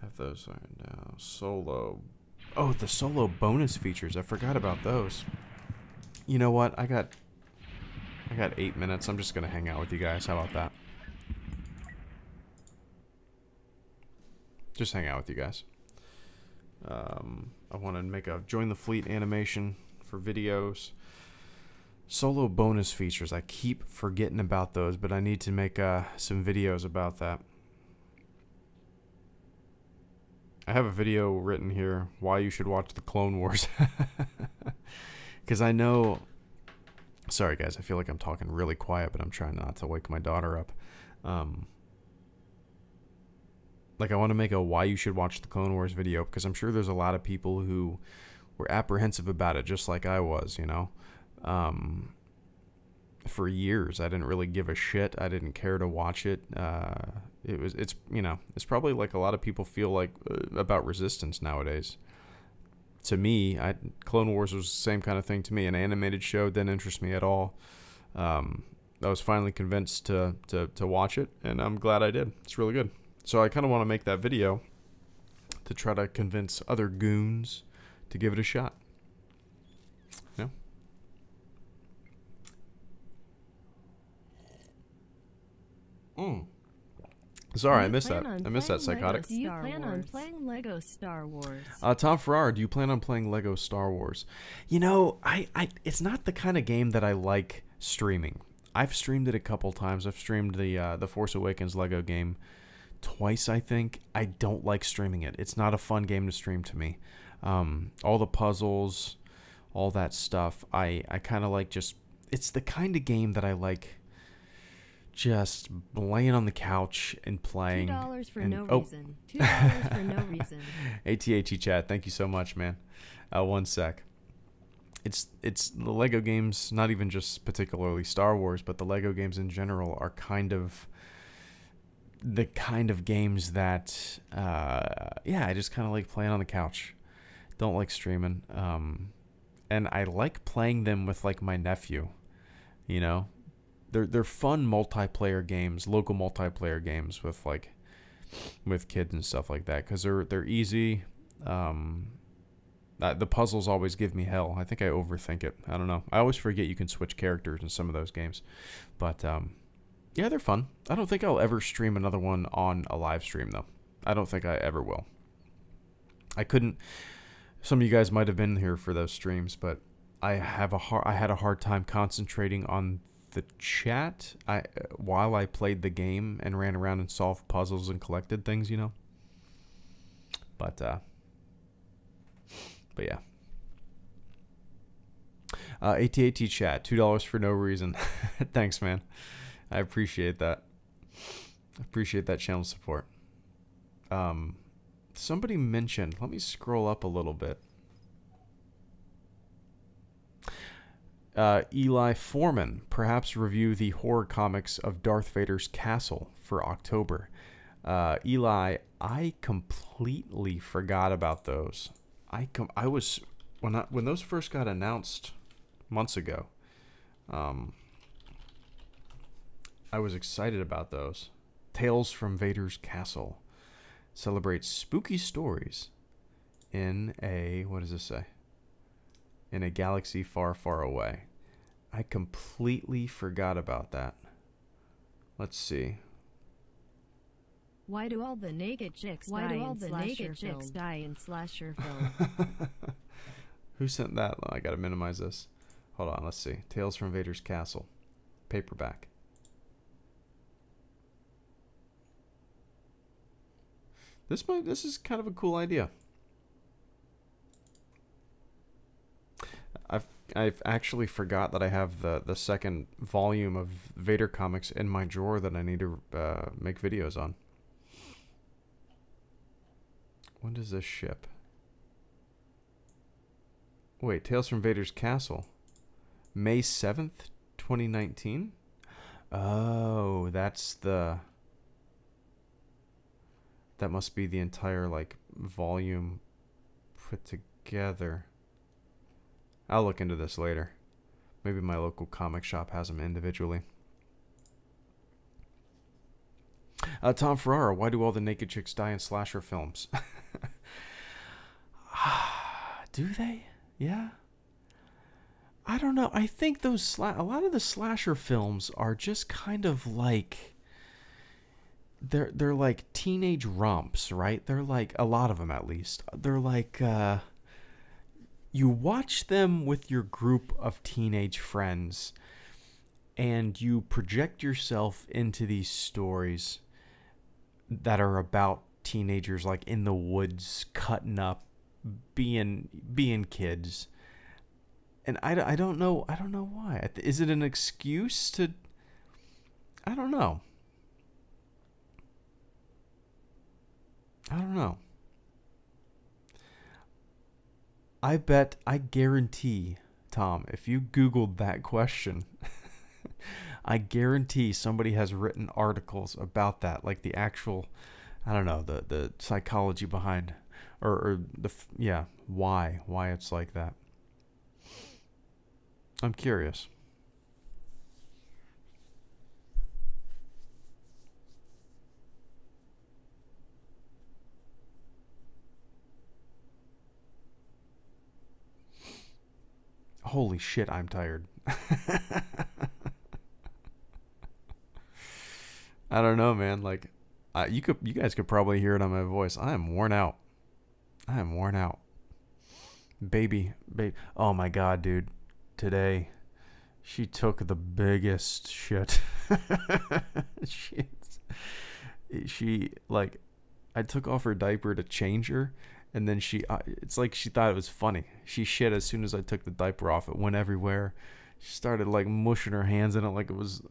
Have those right now. Solo. Oh, the solo bonus features. I forgot about those. You know what? I got 8 minutes. I'm just gonna hang out with you guys. How about that? Just hang out with you guys. I want to make a join the fleet animation for videos. Solo bonus features. I keep forgetting about those, but I need to make some videos about that. I have a video written here, why you should watch the Clone Wars. Because I know... Sorry guys, I feel like I'm talking really quiet, but I'm trying not to wake my daughter up. Like, I want to make a why you should watch the Clone Wars video, because I'm sure there's a lot of people who were apprehensive about it, just like I was, you know. For years, I didn't really give a shit. I didn't care to watch it. It's you know, it's probably like a lot of people feel like about Resistance nowadays. To me, Clone Wars was the same kind of thing to me. An animated show didn't interest me at all. I was finally convinced to watch it, and I'm glad I did. It's really good. So I kind of want to make that video to try to convince other goons to give it a shot. Yeah. Sorry, I missed that. I missed that, Psychotic. Do you plan on playing Lego Star Wars? Tom Ferrara, do you plan on playing Lego Star Wars? You know, it's not the kind of game that I like streaming. I've streamed it a couple times. I've streamed the Force Awakens Lego game twice, I think. I don't like streaming it. It's not a fun game to stream to me. All the puzzles, all that stuff, I kind of like just... It's the kind of game that I like just laying on the couch and playing. $2 for no reason. $2 for no reason. ATHE chat, thank you so much, man. 1 sec. It's the Lego games, not even just particularly Star Wars, but the Lego games in general are kind of the kind of games that, yeah, I just kind of like playing on the couch. Don't like streaming. And I like playing them with like my nephew, you know. They're fun multiplayer games, local multiplayer games with kids and stuff like that, because they're easy. The puzzles always give me hell. I think I overthink it. I don't know. I always forget you can switch characters in some of those games, but yeah, they're fun. I don't think I'll ever stream another one on a live stream though. I don't think I ever will. I couldn't. Some of you guys might have been here for those streams, but I had a hard time concentrating on the chat while I played the game and ran around and solved puzzles and collected things, you know. But yeah. AT&T chat, $2 for no reason. Thanks, man. I appreciate that. I appreciate that channel support. Somebody mentioned, let me scroll up a little bit. Eli Foreman, perhaps review the horror comics of Darth Vader's castle for October. Eli, I completely forgot about those. I was when those first got announced months ago. I was excited about those. Tales from Vader's Castle celebrates spooky stories in a, what does this say? In a galaxy far, far away. I completely forgot about that. Let's see. Why do all the naked chicks die in slasher film? Who sent that? I gotta minimize this. Hold on, let's see. Tales from Vader's Castle. Paperback. This is kind of a cool idea. I've actually forgot that I have the second volume of Vader comics in my drawer that I need to make videos on. When does this ship? Wait, Tales from Vader's Castle. May 7th, 2019? Oh, that's the... That must be the entire, like, volume put together. I'll look into this later. Maybe my local comic shop has them individually. Tom Ferrara, why do all the naked chicks die in slasher films? Do they? Yeah. I don't know. I think those a lot of the slasher films are just kind of like they're like teenage romps, right? They're like, a lot of them at least. They're like you watch them with your group of teenage friends and you project yourself into these stories that are about teenagers, like in the woods, cutting up, being kids. And I don't know why. Is it an excuse to... I don't know. I bet, I guarantee, Tom, if you Googled that question, I guarantee somebody has written articles about that, like the actual, I don't know, the psychology behind, or yeah, why it's like that. I'm curious. Holy shit, I'm tired. I don't know, man. Like, you guys could probably hear it on my voice. I am worn out. I am worn out. Baby. Oh my god, dude. Today, she took the biggest shit. she like, I took off her diaper to change her, and then it's like she thought it was funny. She shit as soon as I took the diaper off. It went everywhere. She started like mushing her hands in it like it was,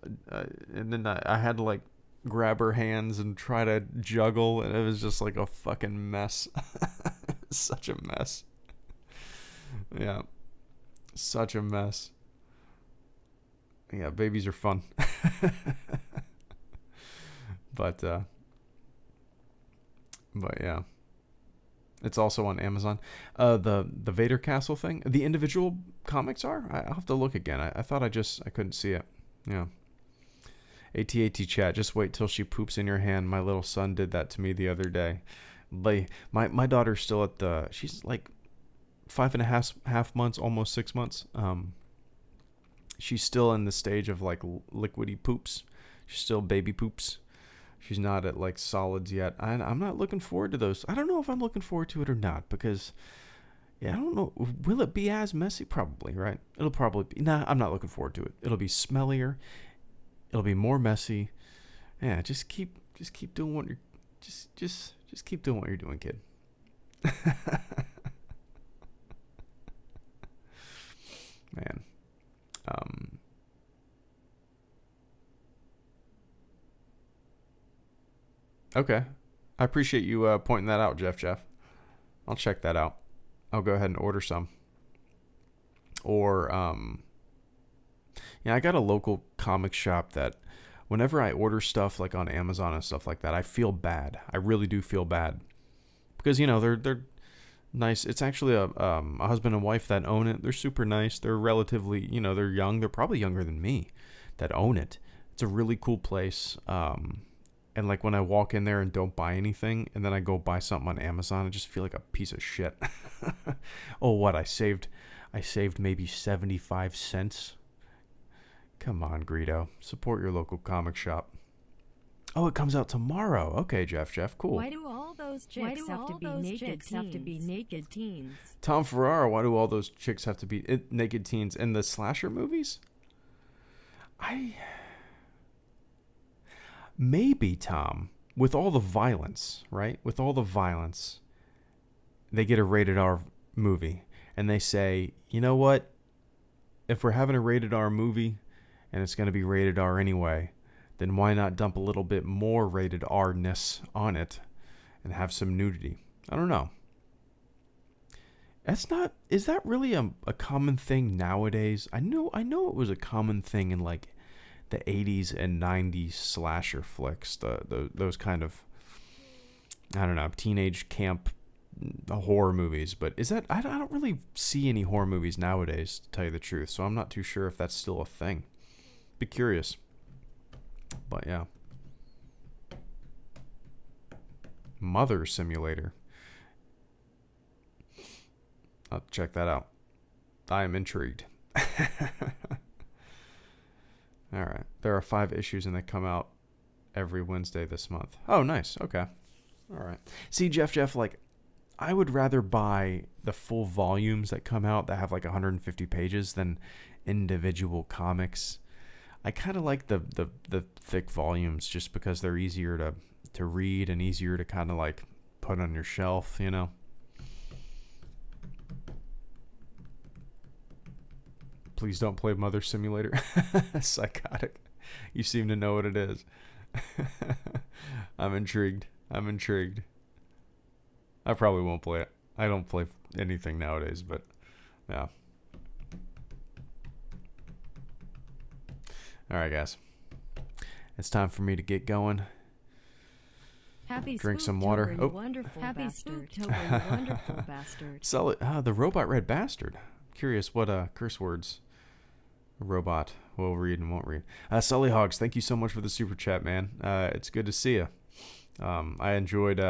and then I had to like grab her hands and try to juggle, and it was just like a fucking mess. Such a mess. Yeah, such a mess. Yeah, babies are fun. But yeah, it's also on Amazon. The Vader Castle thing, the individual comics are. I'll have to look again. I thought I couldn't see it. Yeah. AT chat. Just wait till she poops in your hand. My little son did that to me the other day. My daughter's still at she's like 5.5 months, almost 6 months. She's still in the stage of like liquidy poops. She's still baby poops. She's not at like solids yet. I'm not looking forward to those. I don't know if I'm looking forward to it or not, because yeah, I don't know. Will it be as messy? Probably, right? It'll probably be. Nah, I'm not looking forward to it. It'll be smellier. It'll be more messy. Yeah, just keep doing what you're just keep doing what you're doing, kid. Man. Okay. I appreciate you pointing that out, Jeff. I'll check that out. I'll go ahead and order some. Or, yeah, I got a local comic shop that whenever I order stuff like on Amazon and stuff like that, I feel bad. I really do feel bad. Because, you know, they're nice. It's actually a husband and wife that own it. They're super nice. They're relatively, you know, they're young. They're probably younger than me that own it. It's a really cool place. And like when I walk in there and don't buy anything, and then I go buy something on Amazon, I just feel like a piece of shit. Oh, what? I saved maybe 75 cents. Come on, Greedo. Support your local comic shop. Oh, it comes out tomorrow. Okay, Jeff, cool. Why do all those chicks have to be naked teens? Tom Ferrara, why do all those chicks have to be naked teens in the slasher movies? Maybe, Tom, with all the violence, right? With all the violence, they get a rated R movie, and they say, you know what? If we're having a rated R movie, and it's going to be rated R anyway, then why not dump a little bit more rated R-ness on it and have some nudity? I don't know. Is that really a common thing nowadays? I know it was a common thing in like the 80s and 90s slasher flicks, those kind of, I don't know, teenage camp horror movies. But is that, I don't really see any horror movies nowadays, to tell you the truth, so I'm not too sure if that's still a thing. Be curious. But yeah. Mother Simulator. I'll check that out. I am intrigued. Alright. There are 5 issues and they come out every Wednesday this month. Oh, nice. Okay. Alright. See, Jeff, like, I would rather buy the full volumes that come out that have like 150 pages than individual comics. I kind of like the thick volumes just because they're easier to read and easier to kind of like put on your shelf, you know. Please don't play Mother Simulator. Psychotic. You seem to know what it is. I'm intrigued. I probably won't play it. I don't play anything nowadays, but yeah. All right, guys. It's time for me to get going. Happy Drink some Spooktober, water. you Oh. wonderful Happy Spooktober, you wonderful bastard. Solid. The robot red bastard. Curious what curse words a robot will read and won't read. Sully Hogs, thank you so much for the super chat, man. It's good to see you. I enjoyed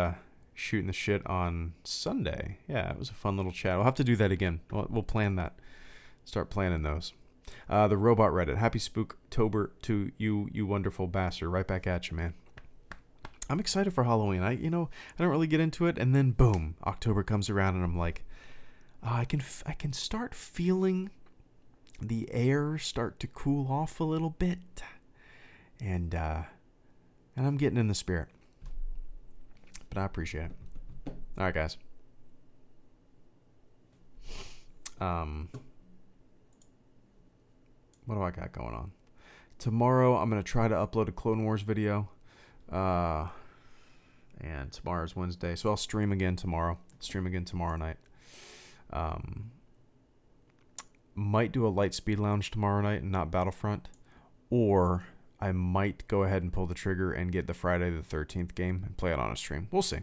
shooting the shit on Sunday. Yeah, it was a fun little chat. We'll have to do that again. We'll plan that. Start planning those. The robot Reddit. Happy Spooktober to you, you wonderful bastard. Right back at you, man. I'm excited for Halloween. I don't really get into it, and then boom, October comes around, and I'm like, I can start feeling the air start to cool off a little bit, and I'm getting in the spirit. But I appreciate it. All right, guys. What do I got going on? Tomorrow, I'm gonna try to upload a Clone Wars video. And tomorrow's Wednesday, so I'll stream again tomorrow. Stream again tomorrow night. Might do a light speed lounge tomorrow night and not Battlefront, or I might go ahead and pull the trigger and get the Friday the 13th game and play it on a stream. We'll see.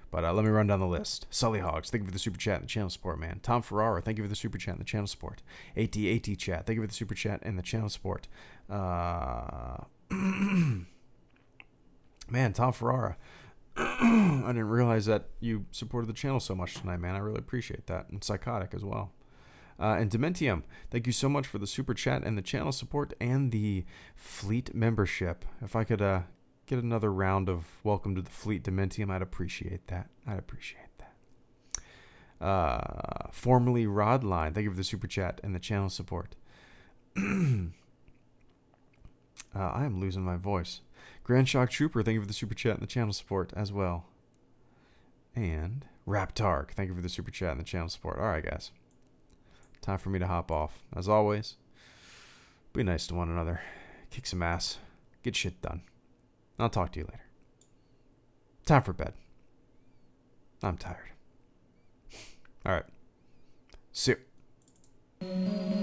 But let me run down the list. Sully Hogs, thank you for the super chat and the channel support, man. Tom Ferrara, thank you for the super chat and the channel support. AT chat, thank you for the super chat and the channel support. Man, Tom Ferrara. I didn't realize that you supported the channel so much tonight, man. I really appreciate that. And Psychotic as well. And Dementium, thank you so much for the super chat and the channel support and the fleet membership. If I could get another round of welcome to the fleet, Dementium, I'd appreciate that. I'd appreciate that. Formerly Rodline, thank you for the super chat and the channel support. I am losing my voice. Grand Shock Trooper, thank you for the super chat and the channel support as well. And Raptark, thank you for the super chat and the channel support. All right, guys. Time for me to hop off. As always, be nice to one another. Kick some ass. Get shit done. I'll talk to you later. Time for bed. I'm tired. All right. See you.